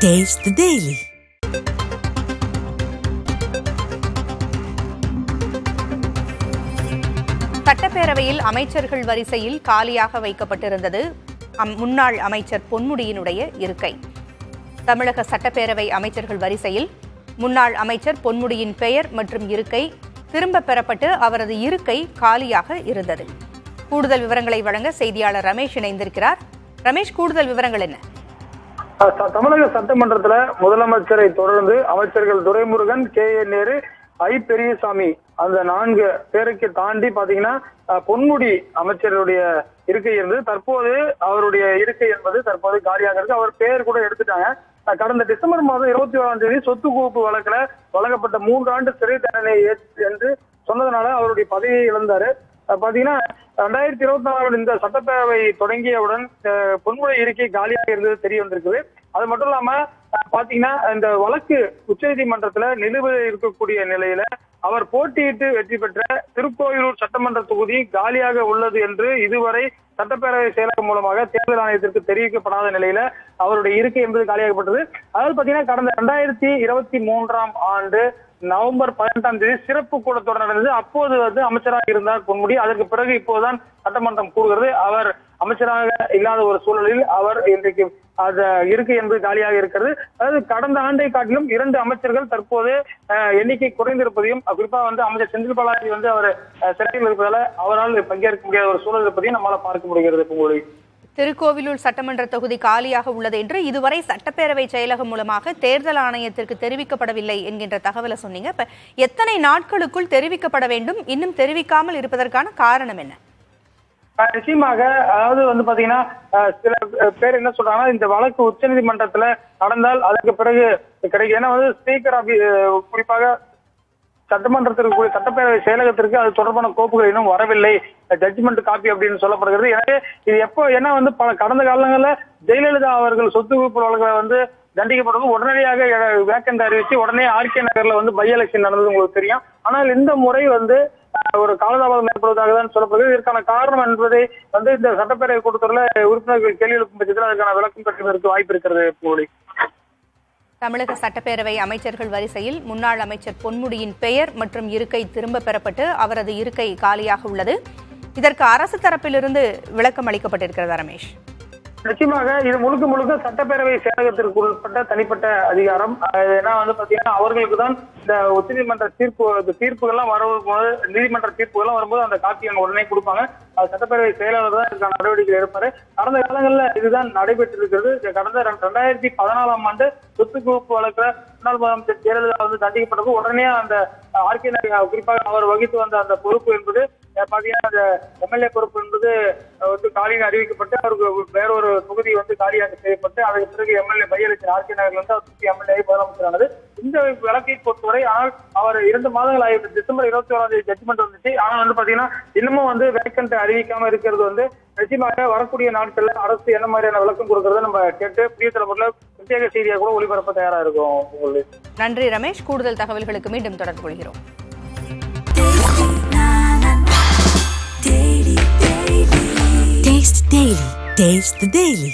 Taste the Daily. சட்டப்பேரவையில் அமைச்சர்கள் வரிசையில் காலியாக வைக்கப்பட்டிருந்தது முன்னாள் அமைச்சர் பொன்முடியினுடைய இருக்கை. தமிழக சட்டப்பேரவை அமைச்சர்கள் வரிசையில் முன்னாள் அமைச்சர் பொன்முடியின் பெயர் மற்றும் இருக்கை திரும்ப பெறப்பட்டு அவரது இருக்கை காலியாக இருந்தது. கூடுதல் விவரங்களை வழங்க செய்தியாளர் ரமேஷ் இணைந்திருக்கிறார். ரமேஷ், கூடுதல் விவரங்கள் என்ன? தமிழக சட்டமன்றத்துல முதலமைச்சரை தொடர்ந்து அமைச்சர்கள் துரைமுருகன், கே.ஏ. நேரு, ஐ. பெரியசாமி அந்த 4 பேருக்கு தாண்டி பாத்தீங்கன்னா பொன்முடி அமைச்சருடைய இருக்கை இருந்தது. தற்போது அவருடைய இருக்கை என்பது தற்போது காலியாக இருக்கு. அவர் பெயர் கூட எடுத்துட்டாங்க. கடந்த டிசம்பர் மாதம் 21ஆம் தேதி சொத்து குவிப்பு வழக்குல வழங்கப்பட்ட 3 ஆண்டு சிறை தண்டனை என்று சொன்னதுனால அவருடைய பதவியை இழந்தாரு. பாத்தீங்கன்னா 2024 இந்த சட்டப்பேரவை தொடங்கியவுடன் பொன்முடி இருக்கை காலியாக இருந்தது தெரிய வந்திருக்குது. அது மட்டும் இல்லாம பாத்தீங்கன்னா இந்த வழக்கு உச்சநீதிமன்றத்துல நிலுவையில் இருக்கக்கூடிய நிலையில அவர் போட்டியிட்டு வெற்றி பெற்ற திருக்கோயிலூர் சட்டமன்ற தொகுதி காலியாக உள்ளது என்று இதுவரை சட்டப்பேரவை செயலகம் மூலமாக தேர்தல் ஆணையத்திற்கு தெரிவிக்கப்படாத நிலையில அவருடைய இருக்கை என்பது காலியாகப்பட்டது. அதாவது பாத்தீங்கன்னா கடந்த 2023ஆம் ஆண்டு நவம்பர் 18ஆம் தேதி சிறப்பு கூட்டத்தொடர் நடந்தது. அப்போது அமைச்சராக இருந்தார் பொன்முடி. அதற்கு பிறகு இப்போதுதான் சட்டமன்றம் கூடுகிறது. அவர் அமைச்சராக இல்லாத ஒரு சூழலில் அவர் இன்றைக்கு அந்த இருக்கை என்பது காலியாக இருக்கிறது. அதாவது கடந்த ஆண்டை காட்டிலும் 2 அமைச்சர்கள் தற்போது எண்ணிக்கை குறைந்திருப்பதையும், குறிப்பா அமைச்சர் செந்தில் பாலாஜி அவர் சிறையில் இருப்பதால அவரால் பங்கேற்க முடியாத ஒரு சூழல் இருப்பதையும் நம்மளால பார்க்க முடிகிறது. பொன்முடி திருக்கோவிலூர் சட்டமன்ற தொகுதி காலியாக உள்ளது என்று இதுவரை சட்டப்பேரவை செயலகம் மூலமாக தேர்தல் ஆணையத்திற்கு தெரிவிக்கப்படவில்லை என்கின்ற தகவலை சொன்னீங்க. இப்ப எத்தனை நாட்களுக்குள் தெரிவிக்கப்பட வேண்டும்? இன்னும் தெரிவிக்காமல் இருப்பதற்கான காரணம் என்ன? நிச்சயமாக அதாவது பாத்தீங்கன்னா சில பேர் என்ன சொல்றாங்கன்னா, இந்த வழக்கு உச்சநீதிமன்றத்துல நடந்தால் அதற்கு பிறகு கிடைக்கும். ஏன்னா ஸ்பீக்கர் குறிப்பாக சட்டமன்றத்திற்கு சட்டப்பேரவை செயலகத்திற்கு அது தொடர்பான கோப்புகள் இன்னும் வரவில்லை, ஜட்ஜ்மெண்ட் காப்பி அப்படின்னு சொல்லப்படுகிறது. எனவே இது எப்போ ஏன்னா பல கடந்த காலங்களில் ஜெயலலிதா அவர்கள் சொத்து குவிப்பு வழக்குல தண்டிக்கப்பட்டது உடனடியாக வேக்கண்ட் அறிவிச்சு உடனே ஆர்கே நகர்ல பை எலெக்ஷன் நடந்தது உங்களுக்கு தெரியும். ஆனால் இந்த முறை ஒரு காலதாமதம் ஏற்படுவதாக தான் சொல்லப்படுகிறது. இதற்கான காரணம் என்பதை இந்த சட்டப்பேரவை கூட்டத்தொடரில் உறுப்பினர்கள் கேள்வி எழுப்பும் பட்சத்தில் அதற்கான விளக்கம் பெறுவதற்கு வாய்ப்பு இருக்கிறது. போலி தமிழக சட்டப்பேரவை அமைச்சர்கள் வரிசையில் முன்னாள் அமைச்சர் பொன்முடியின் பெயர் மற்றும் இருக்கை திரும்ப பெறப்பட்டு அவரது இருக்கை காலியாக உள்ளது. இதற்கு அரசு தரப்பிலிருந்து விளக்கம் அளிக்கப்பட்டிருக்கிறதா ரமேஷ்? நிச்சயமாக இது முழுக்க சட்டப்பேரவை செயலகத்திற்கு உட்பட்ட தனிப்பட்ட அதிகாரம். ஏன்னா பாத்தீங்கன்னா அவர்களுக்கு தான் இந்த உச்சநீதிமன்ற தீர்ப்புகள்லாம் வரும்போது, நீதிமன்ற தீர்ப்புகள்லாம் வரும்போது அந்த காப்பி உடனே கொடுப்பாங்க. அது சட்டப்பேரவை செயலாளர் தான் இதுக்கான நடவடிக்கை எடுப்பாரு. கடந்த காலங்களில் இதுதான் நடைபெற்றிருக்கிறது. கடந்த 2014ஆம் ஆண்டு சொத்து குவிப்பு வழக்குல முன்னாள் முதலமைச்சர் ஜெயலலிதா தண்டிக்கப்பட்டது உடனே அந்த ஆர்கே நகர் குறிப்பாக அவர் வகித்து வந்த அந்த பொறுப்பு என்பது பாத்தீங்கன்னா அந்த எம்எல்ஏ பொறுப்பு என்பது காலியாக அறிவிக்கப்பட்டு அவருக்கு வேறொரு தொகுதி காலியாக செய்யப்பட்டு அதற்கு பிறகு எம்எல்ஏ பை எலெக்ஷன் ஆர்கே நகர்ல அவர் எம்எல்ஏ முதலமைச்சரானது. இந்த வழக்கை பொறுத்தவரை ஆனால் அவர் 2 மாதங்கள் ஆகிவிட்டு டிசம்பர் 21ஆம் தேதி ஜட்ஜ்மெண்ட் வந்துச்சு. ஆனால் பாத்தீங்கன்னா இன்னமும் வேக்கண்ட் அறிவிக்காம இருக்கிறது நிச்சயமாக வரக்கூடிய நாட்கள்ல அரசு என்ன மாதிரியான விளக்கம் கொடுக்கறத நம்ம கேட்டு புதிய தலைமுறையில பிரத்யேக செய்தியாக கூட ஒளிபரப்ப தயாரா இருக்கும். நன்றி ரமேஷ். கூடுதல் தகவல்களுக்கு மீண்டும் தொடர்பு கொள்கிறோம். Taste the Daily.